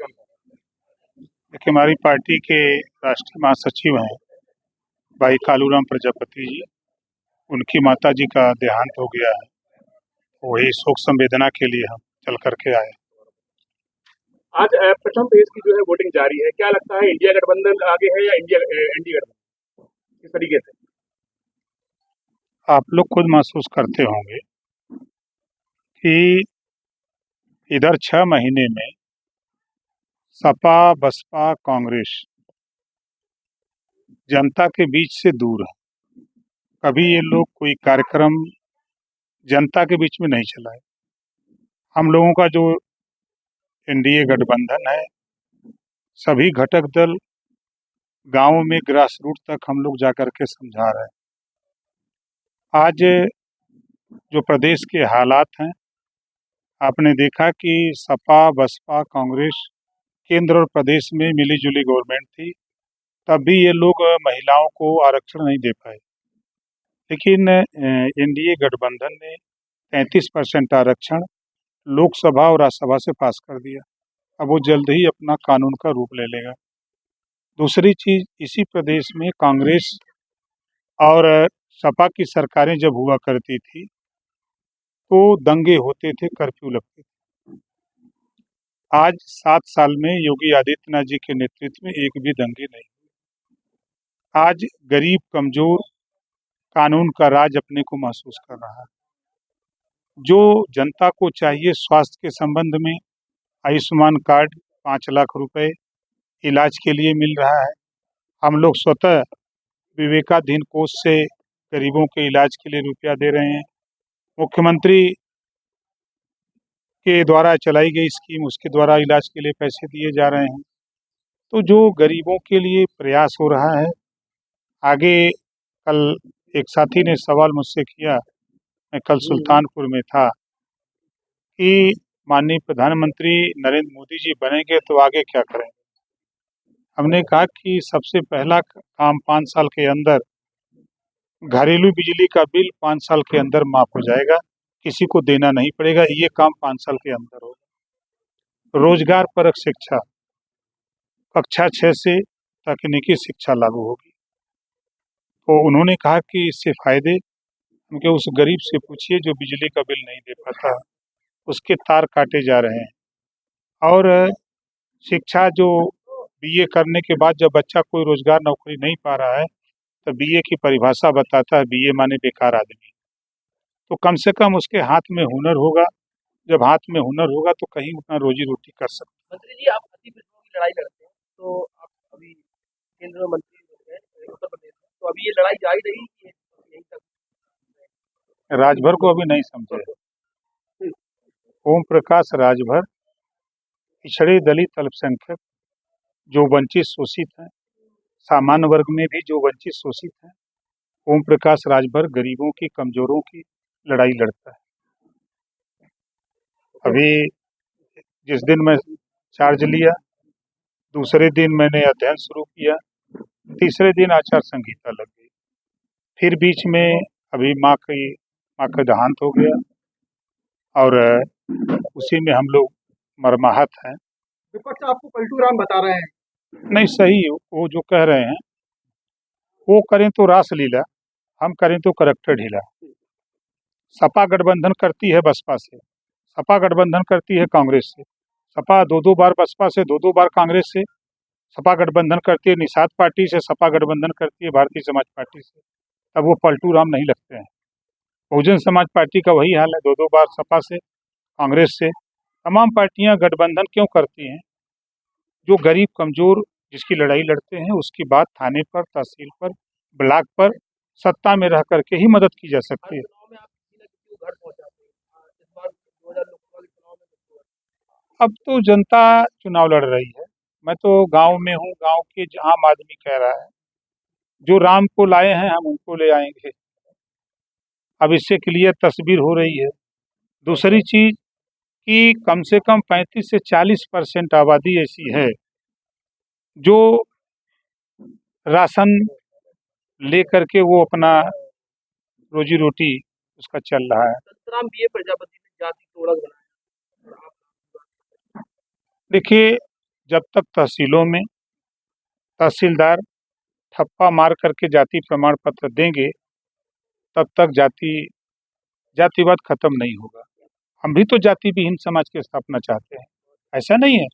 देखिए, हमारी पार्टी के राष्ट्रीय महासचिव हैं भाई कालूराम प्रजापति जी। उनकी माता जी का देहांत हो गया है। वही शोक संवेदना के लिए हम चल करके आए। आज प्रथम फेज की जो है वोटिंग जारी है। क्या लगता है, इंडिया गठबंधन आगे है या एनडीए गठबंधन, किस तरीके से? आप लोग खुद महसूस करते होंगे कि इधर 6 महीने में सपा बसपा कांग्रेस जनता के बीच से दूर है। कभी ये लोग कोई कार्यक्रम जनता के बीच में नहीं चलाए। हम लोगों का जो एनडीए गठबंधन है, सभी घटक दल गांवों में ग्रास रूट तक हम लोग जाकर के समझा रहे हैं। आज जो प्रदेश के हालात हैं, आपने देखा कि सपा बसपा कांग्रेस केंद्र और प्रदेश में मिली-जुली गवर्नमेंट थी, तब भी ये लोग महिलाओं को आरक्षण नहीं दे पाए। लेकिन एनडीए गठबंधन ने 33% आरक्षण लोकसभा और राज्यसभा से पास कर दिया। अब वो जल्द ही अपना कानून का रूप ले लेगा। दूसरी चीज, इसी प्रदेश में कांग्रेस और सपा की सरकारें जब हुआ करती थी तो दंगे होते थे, कर्फ्यू लगते थे। आज 7 साल में योगी आदित्यनाथ जी के नेतृत्व में एक भी दंगे नहीं। आज गरीब कमजोर कानून का राज अपने को महसूस कर रहा है। जो जनता को चाहिए स्वास्थ्य के संबंध में, आयुष्मान कार्ड 5 लाख रुपए इलाज के लिए मिल रहा है। हम लोग स्वतः विवेकाधीन कोष से गरीबों के इलाज के लिए रुपया दे रहे हैं। मुख्यमंत्री के द्वारा चलाई गई स्कीम, उसके द्वारा इलाज के लिए पैसे दिए जा रहे हैं। तो जो गरीबों के लिए प्रयास हो रहा है आगे। कल एक साथी ने सवाल मुझसे किया, मैं कल सुल्तानपुर में था, कि माननीय प्रधानमंत्री नरेंद्र मोदी जी बनेंगे तो आगे क्या करेंगे। हमने कहा कि सबसे पहला काम 5 साल के अंदर घरेलू बिजली का बिल 5 साल के अंदर माफ हो जाएगा, किसी को देना नहीं पड़ेगा। ये काम 5 साल के अंदर होगा। रोजगार परक शिक्षा कक्षा 6 से तकनीकी शिक्षा लागू होगी। तो उन्होंने कहा कि इससे फायदे, उनके उस गरीब से पूछिए जो बिजली का बिल नहीं दे पाता, उसके तार काटे जा रहे हैं। और शिक्षा जो बीए करने के बाद जब बच्चा कोई रोजगार नौकरी नहीं पा रहा है, तो बीए की परिभाषा बताता है, बीए माने बेकार आदमी। तो कम से कम उसके हाथ में हुनर होगा। जब हाथ में हुनर होगा तो कहीं अपना रोजी रोटी कर सकता। मंत्री जी, आप अति विरोध की लड़ाई लड़ते हैं, तो आप अभी केंद्र में मंत्री हैं उत्तर प्रदेश में, तो अभी ये लड़ाई जारी रहेगी यहीं तक? राजभर को अभी नहीं समझे। ओम प्रकाश राजभर पिछड़े दलित अल्पसंख्यक जो वंचित शोषित हैं, सामान्य वर्ग में भी जो वंचित शोषित हैं, ओम प्रकाश राजभर गरीबों की कमजोरों की लड़ाई लड़ता है। अभी जिस दिन मैं चार्ज लिया, दूसरे दिन मैंने अध्ययन शुरू किया, तीसरे दिन आचार संहिता लग गई। फिर बीच में अभी माँ का देहांत हो गया और उसी में हम लोग मरमाहत हैं। विपक्ष आपको पलटू राम बता रहे हैं। नहीं, सही वो जो कह रहे हैं, वो करें तो रासलीला, हम करें तो करैक्टर ढीला। सपा गठबंधन करती है बसपा से, सपा गठबंधन करती है कांग्रेस से, सपा 2-2 बार बसपा से, 2-2 बार कांग्रेस से सपा गठबंधन करती है, निषाद पार्टी से सपा गठबंधन करती है, भारतीय समाज पार्टी से। अब वो पलटू राम नहीं लगते हैं। बहुजन समाज पार्टी का वही हाल है, 2-2 बार सपा से, कांग्रेस से। तमाम पार्टियां गठबंधन क्यों करती हैं? जो गरीब कमजोर जिसकी लड़ाई लड़ते हैं, उसकी बात थाने पर, तहसील पर, ब्लॉक पर सत्ता में रह करके ही मदद की जा सकती है। अब तो जनता चुनाव लड़ रही है। मैं तो गांव में हूँ, गांव के आम आदमी कह रहा है, जो राम को लाए हैं हम उनको ले आएंगे। अब इससे क्लियर तस्वीर हो रही है। दूसरी चीज कि कम से कम 35 से 40% आबादी ऐसी है जो राशन ले करके वो अपना रोजी रोटी उसका चल रहा है। संतराम बीए प्रजापति ने जाति को अलग बनाया। देखिए, जब तक तहसीलों में तहसीलदार ठप्पा मार करके जाति प्रमाण पत्र देंगे तब तक जातिवाद खत्म नहीं होगा। हम भी तो जाति विहीन समाज की स्थापना चाहते हैं, ऐसा नहीं है।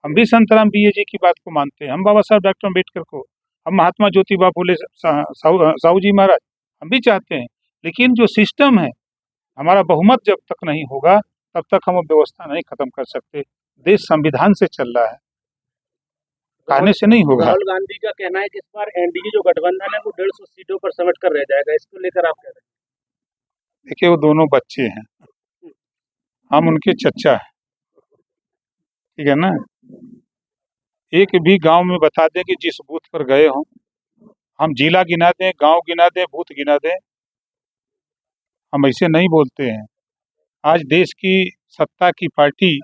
हम भी संतराम बीए जी की बात को मानते हैं, हम बाबा साहब डॉक्टर अम्बेडकर को, हम महात्मा ज्योतिबा फुले साहू जी महाराज, हम भी चाहते हैं। लेकिन जो सिस्टम है, हमारा बहुमत जब तक नहीं होगा तब तक हम वो व्यवस्था नहीं खत्म कर सकते। देश संविधान से चल रहा है, कहने से नहीं होगा। राहुल गांधी का कहना है कि इस बार एनडीए जो गठबंधन है वो 150 सीटों पर समेट कर रह जाएगा, इसको लेकर आप कह रहे हैं? देखिए, वो दोनों बच्चे हैं, हम उनके चचा हैं, ठीक है ना। एक भी गांव में बता दें कि जिस बूथ पर गए हों, हम जिला गिना दें, गांव गिना दें, बूथ गिना दें, हम ऐसे नहीं बोलते हैं। आज देश की सत्ता की पार्टी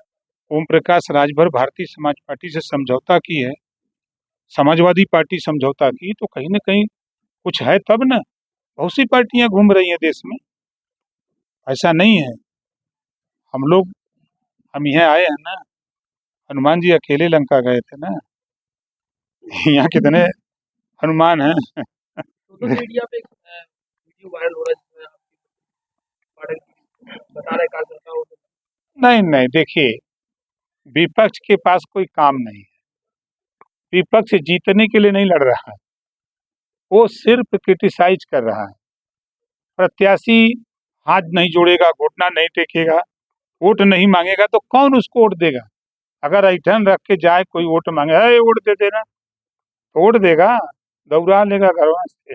ओम प्रकाश राजभर भारतीय समाज पार्टी से समझौता की है, समाजवादी पार्टी समझौता की, तो कहीं ना कहीं कुछ है तब ना। बहुत सी पार्टियां घूम रही हैं देश में, ऐसा नहीं है। हम यहाँ आए हैं ना, हनुमान जी अकेले लंका गए थे ना, यहाँ कितने हनुमान हैं। सोशल मीडिया पे वीडियो वायरल हो रहा है जिसमें बता रहे कार्यकर्ता हो। नहीं नहीं, देखिए, विपक्ष के पास कोई काम नहीं है, विपक्ष जीतने के लिए नहीं लड़ रहा है, वो सिर्फ क्रिटिसाइज कर रहा है। प्रत्याशी हाथ नहीं जोड़ेगा, घुटना नहीं टेकेगा, वोट नहीं मांगेगा तो कौन उसको वोट देगा। अगर ऐठन रख के जाए कोई वोट मांगे, है वोट दे देना, तो वोट देगा, दौड़ा लेगा घरवा से।